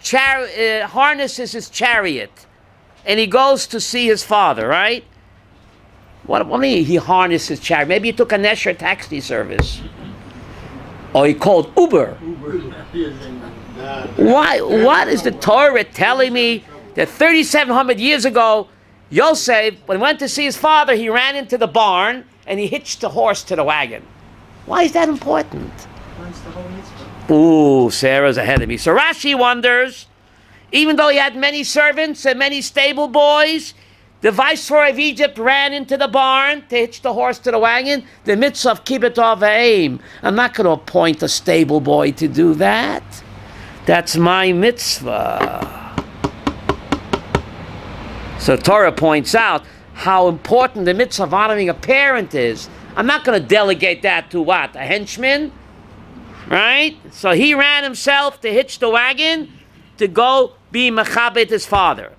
harnesses his chariot, and he goes to see his father, right? What do you mean he harnessed his chariot? Maybe he took a Nesher taxi service. Or he called Uber. Why? What is the Torah telling me that 3,700 years ago, Yosef, when he went to see his father, he ran into the barn and he hitched the horse to the wagon? Why is that important? Once the whole mitzvah. Ooh, Sarah's ahead of me. So Rashi wonders, even though he had many servants and many stable boys, the viceroy of Egypt ran into the barn to hitch the horse to the wagon. The mitzvah of kibbut avim. I'm not going to appoint a stable boy to do that. That's my mitzvah. So Torah points out how important the mitzvah of honoring a parent is. I'm not going to delegate that to what? A henchman? Right? So he ran himself to hitch the wagon to go be Mechabit his father.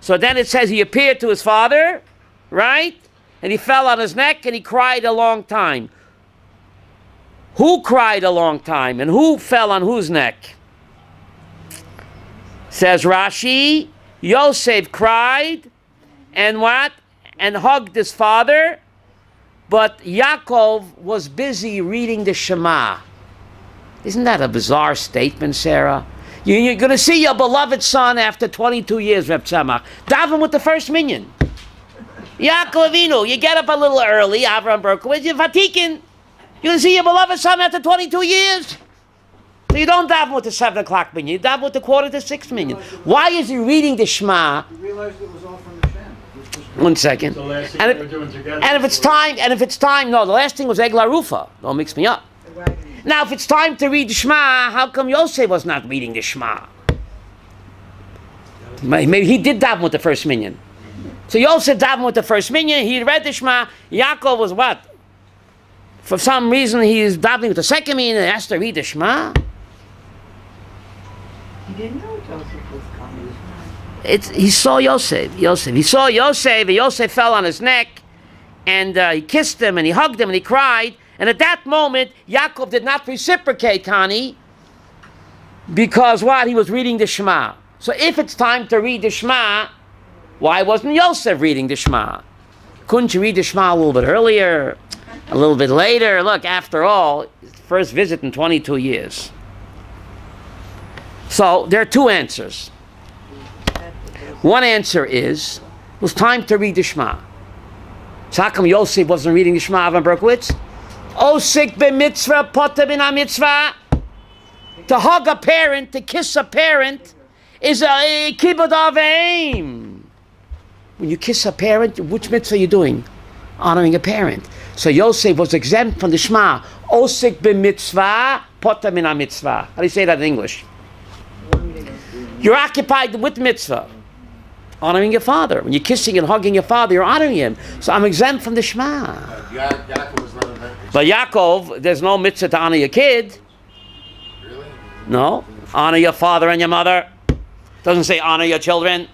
So then it says he appeared to his father, right? And he fell on his neck and he cried a long time. Who cried a long time and who fell on whose neck? Says Rashi, Yosef cried and what? And hugged his father, but Yaakov was busy reading the Shema. Isn't that a bizarre statement, Sarah? You're going to see your beloved son after 22 years, Reb Tzemach. Daven with the first minyan. Yaakov Avinu, you get up a little early, Avram Berkowitz, you're Vatikin. You're going to see your beloved son after 22 years. So you don't daven with the 7 o'clock minyan, you daven with the 5:45 minyan. Why is he reading the Shema? You realized it was all from the Shem. 1 second. The last thing And they were doing together. if it's time, no, the last thing was Egla Rufa. Don't mix me up. Now, if it's time to read the Shema, how come Yosef was not reading the Shema? Maybe he did daven with the first minyan. So Yosef daven with the first minyan, he read the Shema. Yaakov was what? For some reason, he's davening with the second minyan and has to read the Shema. He didn't know Joseph was coming. He saw Yosef. He saw Yosef, and Yosef fell on his neck, and he kissed him, and he hugged him, and he cried. And at that moment, Yaakov did not reciprocate, Connie, because what? He was reading the Shema. So if it's time to read the Shema, why wasn't Yosef reading the Shema? Couldn't you read the Shema a little bit earlier, a little bit later? Look, after all, first visit in 22 years. So there are two answers. One answer is, it was time to read the Shema. So how come Yosef wasn't reading the Shema, Avram Berkowitz? Osik b'mitzvah, poter bin ha-mitzvah. To hug a parent, to kiss a parent, is a kibud aveim. When you kiss a parent, which mitzvah are you doing? Honoring a parent. So Yosef was exempt from the Shema. Osik b'mitzvah, poter bin ha-mitzvah. How do you say that in English? You're occupied with mitzvah. Honoring your father. When you're kissing and hugging your father, you're honoring him. So I'm exempt from the Shema. Yaakov was not exempt. But Yaakov, there's no mitzvah to honor your kid. Really? No. Honor your father and your mother. Doesn't say honor your children.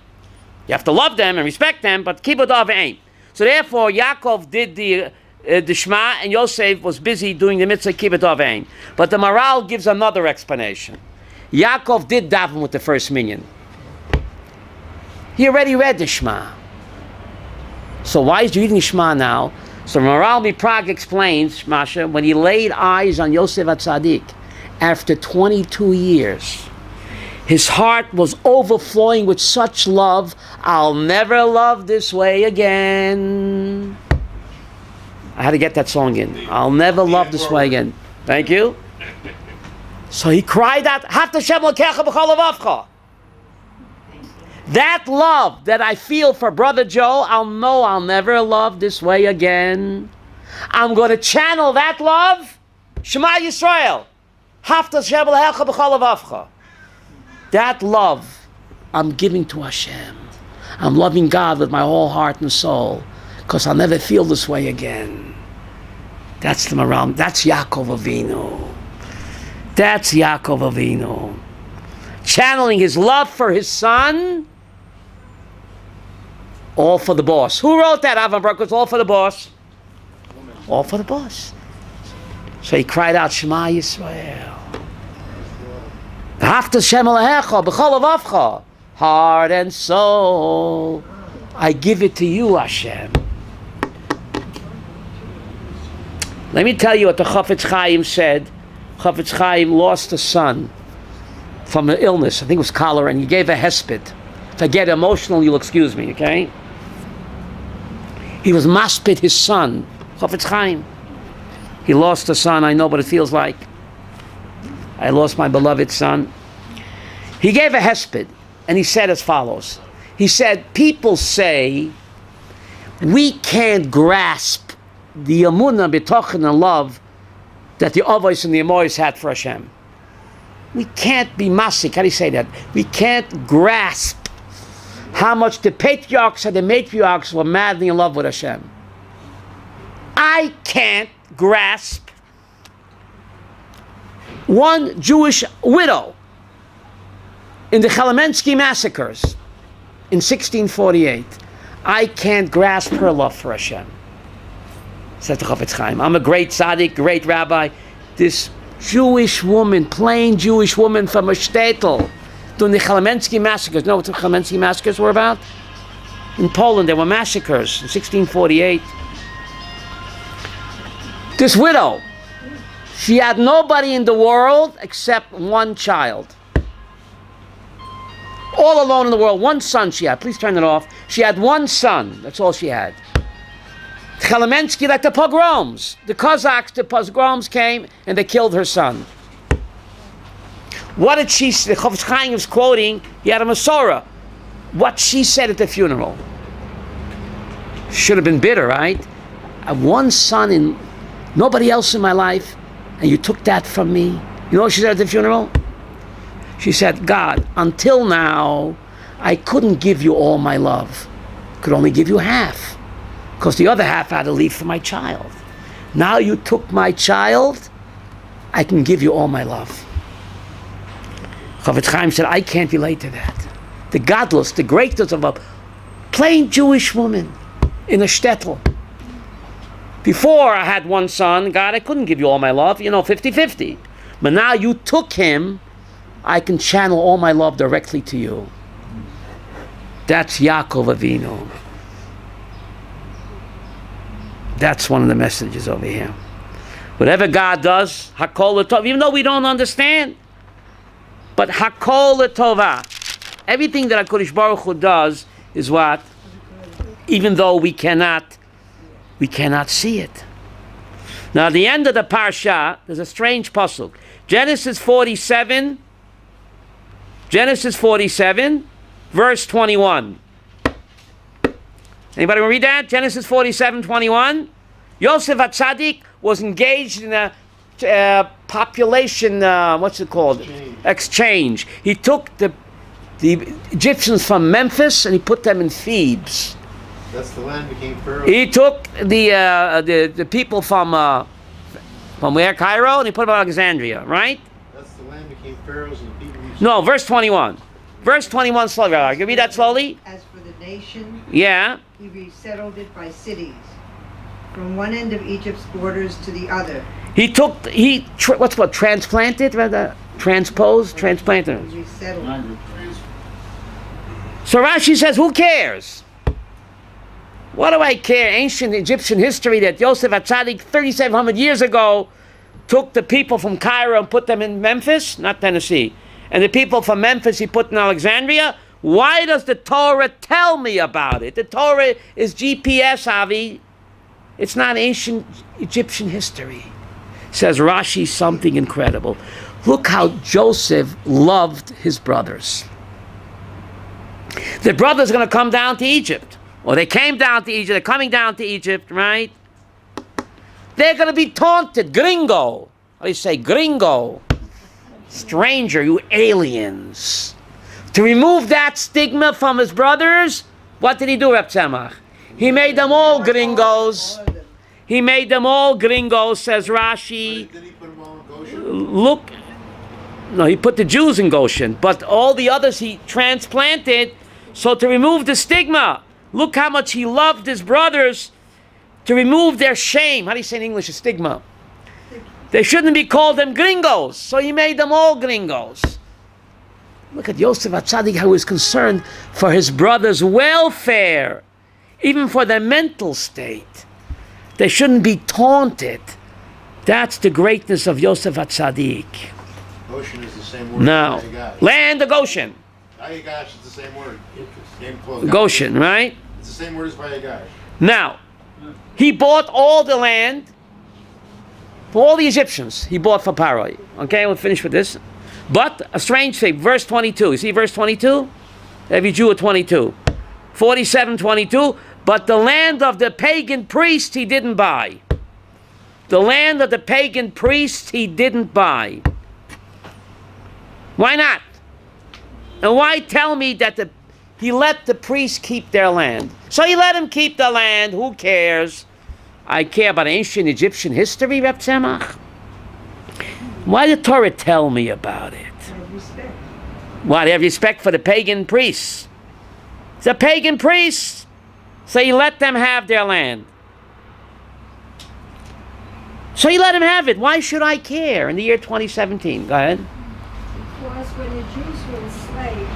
You have to love them and respect them, but kibud aveim. So therefore, Yaakov did the Shema, and Yosef was busy doing the mitzvah kibud aveim. But the Maral gives another explanation. Yaakov did daven with the first minyan. He already read the Shema. So why is he reading the Shema now? So Maral Miprag explains, Masha, when he laid eyes on Yosef HaTzadik after 22 years, his heart was overflowing with such love. I'll never love this way again. I had to get that song in. I'll never love this way again. Thank you. So he cried out, Haftorah l'kecha b'chol levavcha. That love that I feel for Brother Joe, I'll never love this way again. I'm going to channel that love. Shema Yisrael. Haftorah l'kecha b'chol levavcha. That love I'm giving to Hashem. I'm loving God with my whole heart and soul, because I'll never feel this way again. That's the Maral. That's Yaakov Avinu. That's Yaakov Avinu. Channeling his love for his son, all for the boss. Who wrote that, Avram Berkowitz? All for the boss. All for the boss. So he cried out, Shema Yisrael. Heart and soul, I give it to you, Hashem. Let me tell you what the Chafetz Chaim said. Chafetz Chaim lost a son from an illness. I think it was cholera, and he gave a hesped. If I get emotional, you'll excuse me, okay? He was maspid his son, Chafetz Chaim. He lost a son. I know what it feels like. I lost my beloved son. He gave a hesped, and he said as follows. He said, people say we can't grasp the emunah, b'tochen, and love that the Avos and the Amoris had for Hashem. We can't be masik. How do you say that? We can't grasp how much the patriarchs and the matriarchs were madly in love with Hashem. I can't grasp one Jewish widow in the Chelomensky massacres in 1648. I can't grasp her love for Hashem. Said the Chafetz Chaim, I'm a great tzaddik, great rabbi. This Jewish woman, plain Jewish woman from a shtetl, during the Chelomensky massacres. You know what the Chelomensky massacres were about? In Poland, there were massacres in 1648. This widow, she had nobody in the world except one child. All alone in the world, one son she had. Please turn it off. She had one son. That's all she had. Chelomensky, like the pogroms. The Cossacks, the pogroms came and they killed her son. What did she say? The Chafetz Chaim is quoting, he had a Masorah. What she said at the funeral. Should have been bitter, right? I have one son and nobody else in my life, and you took that from me. You know what she said at the funeral? She said, God, until now, I couldn't give you all my love. Could only give you half. Because the other half I had to leave for my child. Now you took my child, I can give you all my love. Chafetz Chaim said, I can't relate to that. The godless, the greatness of a plain Jewish woman in a shtetl. Before I had one son, God, I couldn't give you all my love, 50-50. But now you took him, I can channel all my love directly to you. That's Yaakov Avinu. That's one of the messages over here. Whatever God does, Hakol L'Tov, even though we don't understand, but Hakol L'Tovah, everything that HaKadosh Baruch Hu does is what? Even though we cannot see it. Now, at the end of the Parshat, there's a strange pasuk. Genesis 47, verse 21. Anybody want to read that? Genesis 47:21. Yosef HaTzadik was engaged in a population, what's it called? Exchange. He took the Egyptians from Memphis and he put them in Thebes. That's the land became Pharaoh. He took the people from where? Cairo, and he put them in Alexandria, right? That's the land became Pharaoh's and the people. No, verse 21. Verse 21 slowly. Can you read that slowly? As for the nation, Yeah. he resettled it by cities, from one end of Egypt's borders to the other. What's called transplanted, rather? Transplanted. He resettled. So Rashi says, who cares? What do I care? Ancient Egyptian history that Yosef HaTzadik 3,700 years ago took the people from Cairo and put them in Memphis, not Tennessee. And the people from Memphis he put in Alexandria. Why does the Torah tell me about it? The Torah is GPS, Avi. It's not ancient Egyptian history. Says Rashi something incredible. Look how Joseph loved his brothers. The brothers are going to come down to Egypt. Or they came down to Egypt. They're coming down to Egypt, right? They're going to be taunted. Gringo. How do you say gringo? Stranger, you aliens. To remove that stigma from his brothers, what did he do, Reb Tzemach? He made them all gringos. He made them all gringos, says Rashi. Did he put them all in Goshen? Look, no, he put the Jews in Goshen, but all the others he transplanted. So to remove the stigma, look how much he loved his brothers, to remove their shame. How do you say in English, a stigma? They shouldn't be called them gringos, so he made them all gringos. Look at Yosef HaTzadik, how he was concerned for his brothers' welfare, even for their mental state. They shouldn't be taunted. That's the greatness of Yosef HaTzadik. Goshen is the same word. Now, VaYigash. land of Goshen. VaYigash is the same word. Name close. Goshen, right? It's the same word as VaYigash. Now, he bought all the land for all the Egyptians. He bought for Paro. Okay, we'll finish with this. But a strange thing, verse 22. You see verse 22? Every Jew at 22. 47:22. But the land of the pagan priests he didn't buy. The land of the pagan priests he didn't buy. Why not? And why tell me that he let the priests keep their land? So he let them keep the land. Who cares? I care about ancient Egyptian history, Reb Tzemach. Why did Torah tell me about it? Respect. Why? They have respect for the pagan priests. It's a pagan priest. So you let them have their land. So you let them have it. Why should I care in the year 2017? Go ahead. Because when the Jews were enslaved,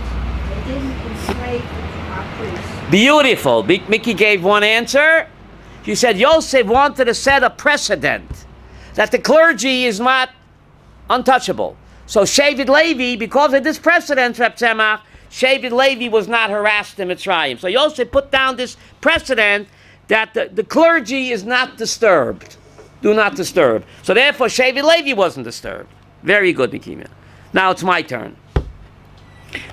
they didn't enslave our priests. Beautiful. Mickey gave one answer. She said Yosef wanted to set a precedent that the clergy is not untouchable. So Shevet Levi, because of this precedent, Reb Tzemach, Shevet Levi was not harassed in Mitzrayim. So Yosef put down this precedent that the clergy is not disturbed. Do not disturb. So therefore Shevet Levi wasn't disturbed. Very good, Nikimia. Now it's my turn.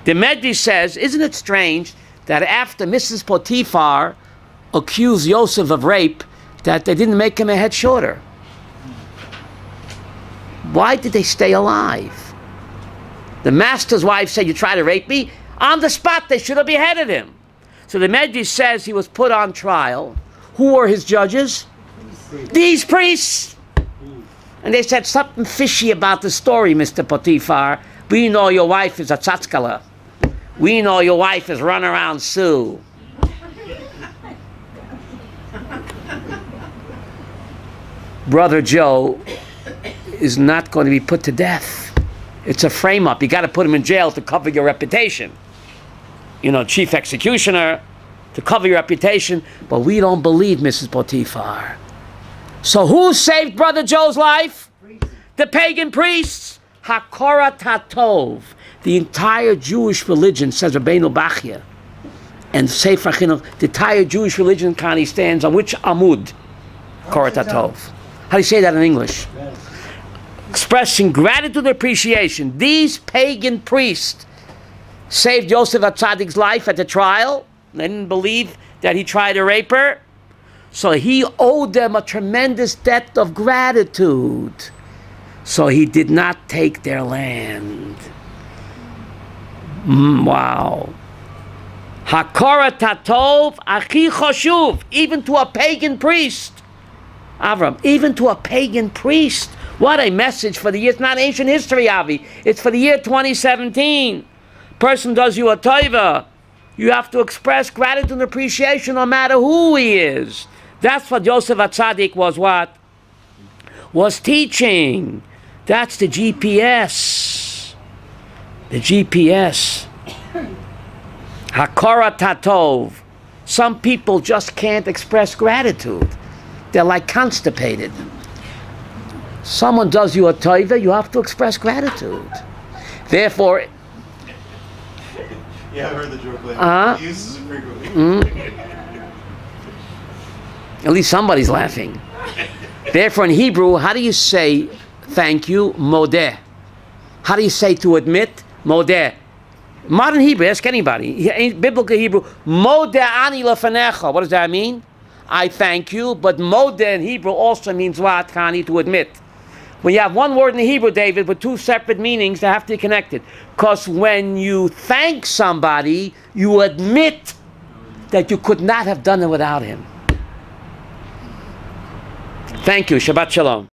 The Medrash says, isn't it strange that after Mrs. Potiphar accused Yosef of rape, that they didn't make him a head shorter? Why did they stay alive? The master's wife said, you try to rape me? On the spot, they should have beheaded him. So the Medrash says he was put on trial. Who were his judges? These priests. And they said something fishy about the story, Mr. Potiphar. We know your wife is a tzatzkala. We know your wife is run around Sue. Brother Joe is not going to be put to death. It's a frame-up. You got to put him in jail to cover your reputation. You know, chief executioner, to cover your reputation. But we don't believe Mrs. Potiphar. So who saved Brother Joe's life? The pagan priests. Hakora Tatov. The entire Jewish religion, says Rabbeinu Bachya, and Sefer Chinuch, the entire Jewish religion, Connie, stands on which Amud? Hakora Tatov. How do you say that in English? Expressing gratitude and appreciation. These pagan priests saved Yosef HaTzadik's life at the trial. They didn't believe that he tried to rape her. So he owed them a tremendous debt of gratitude. So he did not take their land. Wow. Hakora Tatov Achi Choshuv. Even to a pagan priest. Avram, even to a pagan priest. What a message for the year. It's not ancient history, Avi. It's for the year 2017. Person does you a tova, you have to express gratitude and appreciation no matter who he is. That's what Yosef HaTzadik was what? Was teaching. That's the GPS. The GPS. Hakora Tatov. Some people just can't express gratitude. They're like constipated. Someone does you a tova, you have to express gratitude. Therefore, yeah, I've heard the joke later. He uses it frequently. At least somebody's laughing. Therefore, in Hebrew, how do you say thank you? Modeh. How do you say to admit? Modeh. Modern Hebrew, ask anybody. Biblical Hebrew, Modeh ani lefanecha. What does that mean? I thank you, but Modeh in Hebrew also means what, Kani? To admit. When you have one word in the Hebrew, David, with two separate meanings, they have to be connected. Because when you thank somebody, you admit that you could not have done it without him. Thank you. Shabbat Shalom.